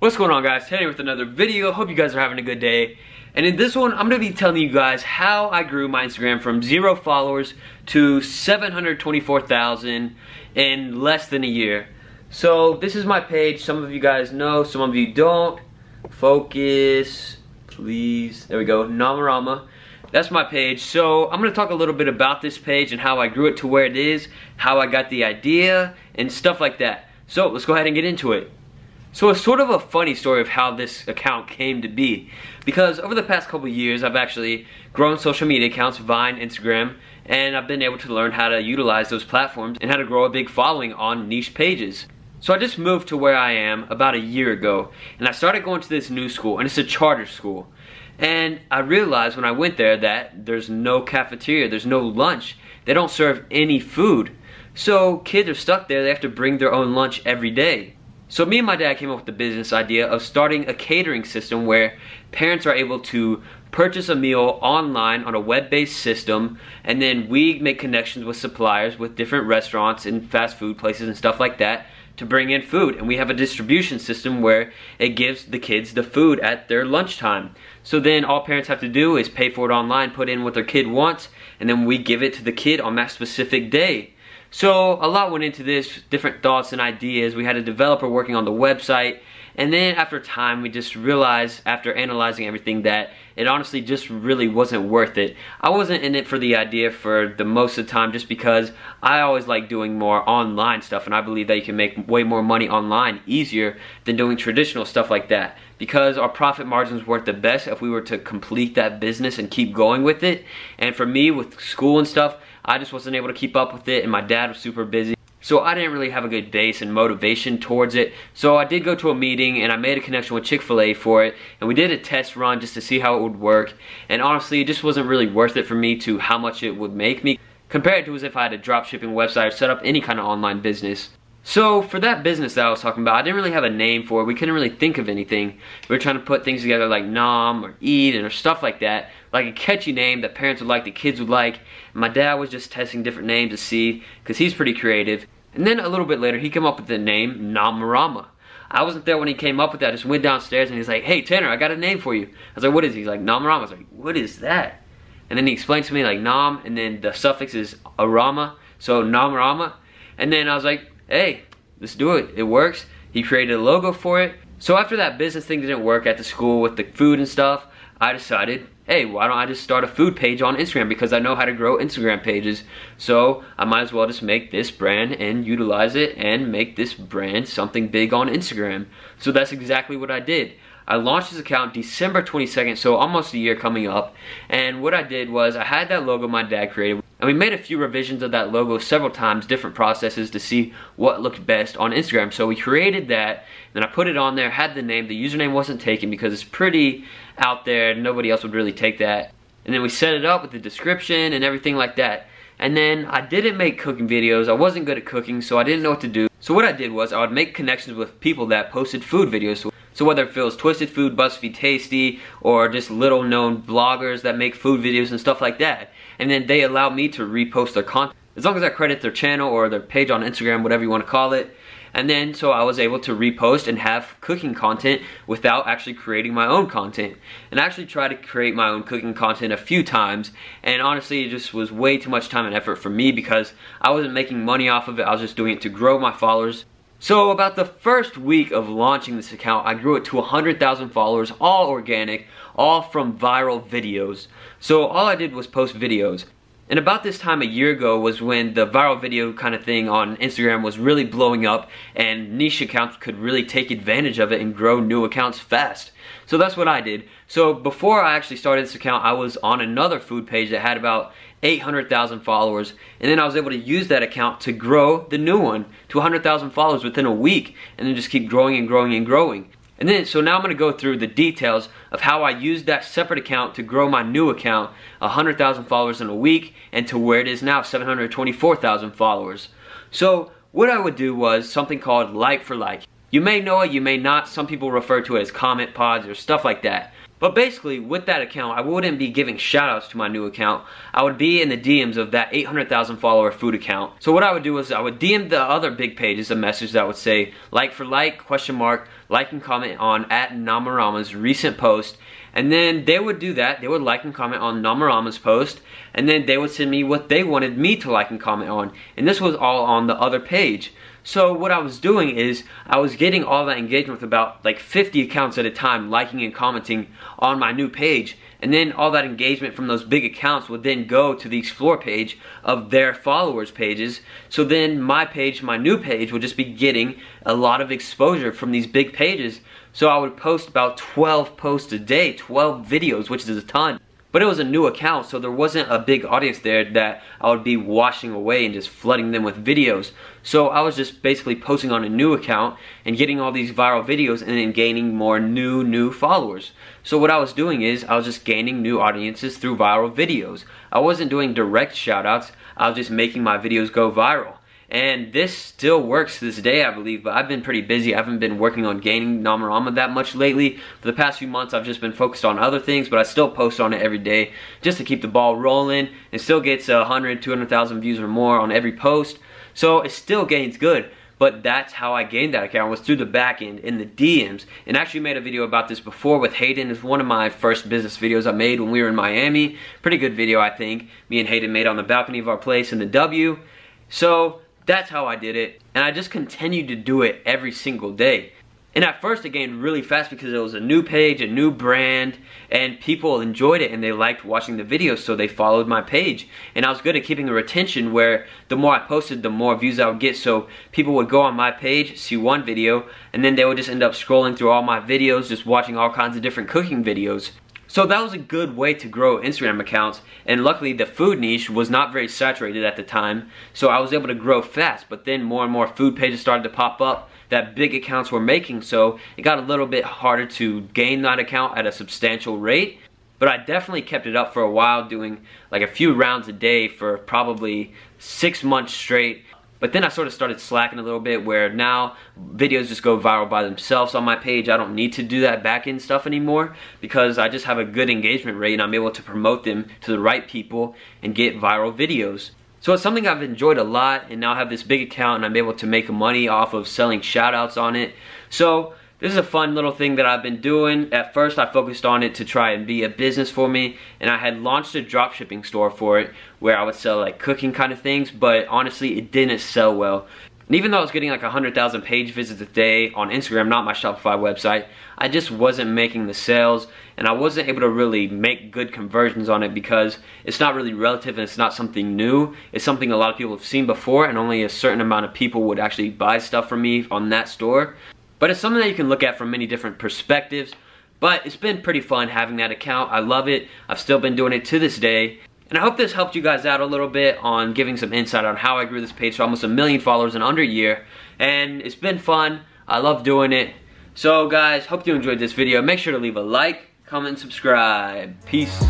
What's going on, guys? Today with another video. Hope you guys are having a good day. And in this one, I'm going to be telling you guys how I grew my Instagram from 0 followers to 724,000 in less than a year. So this is my page. Some of you guys know, some of you don't. Focus, please. There we go, Namarama. That's my page. So I'm going to talk a little bit about this page and how I grew it to where it is, how I got the idea, and stuff like that. So let's go ahead and get into it. So it's sort of a funny story of how this account came to be, because over the past couple years I've actually grown social media accounts, Vine, Instagram, and I've been able to learn how to utilize those platforms and how to grow a big following on niche pages. So I just moved to where I am about a year ago, and I started going to this new school, and it's a charter school. And I realized when I went there that there's no cafeteria, there's no lunch, they don't serve any food. So kids are stuck there, they have to bring their own lunch every day. So me and my dad came up with the business idea of starting a catering system where parents are able to purchase a meal online on a web-based system, and then we make connections with suppliers with different restaurants and fast food places and stuff like that to bring in food. And we have a distribution system where it gives the kids the food at their lunchtime. So then all parents have to do is pay for it online, put in what their kid wants, and then we give it to the kid on that specific day. So a lot went into this, different thoughts and ideas. We had a developer working on the website, and then after time we just realized, after analyzing everything, that it honestly just really wasn't worth it. I wasn't in it for the idea for the most of the time, just because I always like doing more online stuff, and I believe that you can make way more money online easier than doing traditional stuff like that, because our profit margins weren't the best if we were to complete that business and keep going with it. And for me, with school and stuff, I just wasn't able to keep up with it, and my dad was super busy. So I didn't really have a good base and motivation towards it. So I did go to a meeting and I made a connection with Chick-fil-A for it, and we did a test run just to see how it would work. And honestly, it just wasn't really worth it for me to how much it would make me, compared to as if I had a drop shipping website or set up any kind of online business. So for that business that I was talking about, I didn't really have a name for it. We couldn't really think of anything. We were trying to put things together like Nom or Eat or stuff like that, like a catchy name that parents would like, the kids would like. And my dad was just testing different names to see, because he's pretty creative. And then a little bit later, he came up with the name Namarama. I wasn't there when he came up with that. I just went downstairs and he's like, "Hey Tanner, I got a name for you." I was like, "What is it?" He's like, "Namarama." I was like, "What is that?" And then he explained to me like Nam, and then the suffix is Arama, so Namarama. And then I was like, "Hey, let's do it. It works." He created a logo for it. So after that business thing didn't work at the school with the food and stuff, I decided, hey, why don't I just start a food page on Instagram, because I know how to grow Instagram pages. So I might as well just make this brand and utilize it and make this brand something big on Instagram. So that's exactly what I did. I launched this account December 22nd, so almost a year coming up. And what I did was I had that logo my dad created, and we made a few revisions of that logo several times, different processes to see what looked best on Instagram. So we created that, then I put it on there, had the name. The username wasn't taken because it's pretty out there, nobody else would really take that. And then we set it up with the description and everything like that. And then I didn't make cooking videos. I wasn't good at cooking, so I didn't know what to do. So what I did was I would make connections with people that posted food videos. So whether it was Twisted Food, BuzzFeed Tasty, or just little known vloggers that make food videos and stuff like that. And then they allow me to repost their content, as long as I credit their channel or their page on Instagram, whatever you want to call it. And then so I was able to repost and have cooking content without actually creating my own content. And I actually tried to create my own cooking content a few times, and honestly it just was way too much time and effort for me, because I wasn't making money off of it. I was just doing it to grow my followers. So about the first week of launching this account, I grew it to 100,000 followers, all organic, all from viral videos. So all I did was post videos. And about this time a year ago was when the viral video kind of thing on Instagram was really blowing up, and niche accounts could really take advantage of it and grow new accounts fast. So that's what I did. So before I actually started this account, I was on another food page that had about 800,000 followers, and then I was able to use that account to grow the new one to 100,000 followers within a week, and then just keep growing and growing and growing. And then, so now I'm going to go through the details of how I used that separate account to grow my new account 100,000 followers in a week, and to where it is now, 724,000 followers. So what I would do was something called like for like. You may know it, you may not. Some people refer to it as comment pods or stuff like that. But basically, with that account, I wouldn't be giving shoutouts to my new account. I would be in the DMs of that 800,000 follower food account. So what I would do is I would DM the other big pages a message that would say, like for like, question mark, like and comment on @Namarama's recent post. And then they would do that. They would like and comment on Namarama's post. And then they would send me what they wanted me to like and comment on. And this was all on the other page. So what I was doing is I was getting all that engagement with about like 50 accounts at a time liking and commenting on my new page, and then all that engagement from those big accounts would then go to the explore page of their followers pages. So then my page, my new page, would just be getting a lot of exposure from these big pages. So I would post about 12 posts a day, 12 videos, which is a ton. But it was a new account, so there wasn't a big audience there that I would be washing away and just flooding them with videos. So I was just basically posting on a new account and getting all these viral videos and then gaining more new followers. So what I was doing is I was just gaining new audiences through viral videos. I wasn't doing direct shoutouts, I was just making my videos go viral. And this still works to this day, I believe, but I've been pretty busy. I haven't been working on gaining Namarama that much lately. For the past few months, I've just been focused on other things, but I still post on it every day just to keep the ball rolling. It still gets 100, 200,000 views or more on every post, so it still gains good. But that's how I gained that account, was through the back end in the DMs. And I actually made a video about this before with Hayden. It's one of my first business videos I made when we were in Miami. Pretty good video, I think. Me and Hayden made on the balcony of our place in the W. So that's how I did it, and I just continued to do it every single day. And at first it gained really fast because it was a new page, a new brand, and people enjoyed it and they liked watching the videos, so they followed my page. And I was good at keeping a retention where the more I posted, the more views I would get. So people would go on my page, see one video, and then they would just end up scrolling through all my videos, just watching all kinds of different cooking videos. So that was a good way to grow Instagram accounts, and luckily the food niche was not very saturated at the time, so I was able to grow fast. But then more and more food pages started to pop up that big accounts were making, so it got a little bit harder to gain that account at a substantial rate. But I definitely kept it up for a while, doing like a few rounds a day for probably 6 months straight. But then I sort of started slacking a little bit, where now videos just go viral by themselves on my page. I don't need to do that back end stuff anymore because I just have a good engagement rate and I'm able to promote them to the right people and get viral videos. So it's something I've enjoyed a lot, and now I have this big account and I'm able to make money off of selling shoutouts on it. So this is a fun little thing that I've been doing. At first I focused on it to try and be a business for me, and I had launched a dropshipping store for it where I would sell like cooking kind of things, but honestly it didn't sell well. And even though I was getting like 100,000 page visits a day on Instagram, not my Shopify website, I just wasn't making the sales, and I wasn't able to really make good conversions on it because it's not really relative and it's not something new. It's something a lot of people have seen before, and only a certain amount of people would actually buy stuff from me on that store. But it's something that you can look at from many different perspectives. But it's been pretty fun having that account. I love it. I've still been doing it to this day. And I hope this helped you guys out a little bit on giving some insight on how I grew this page to almost 1 million followers in under a year. And it's been fun. I love doing it. So guys, hope you enjoyed this video. Make sure to leave a like, comment, and subscribe. Peace.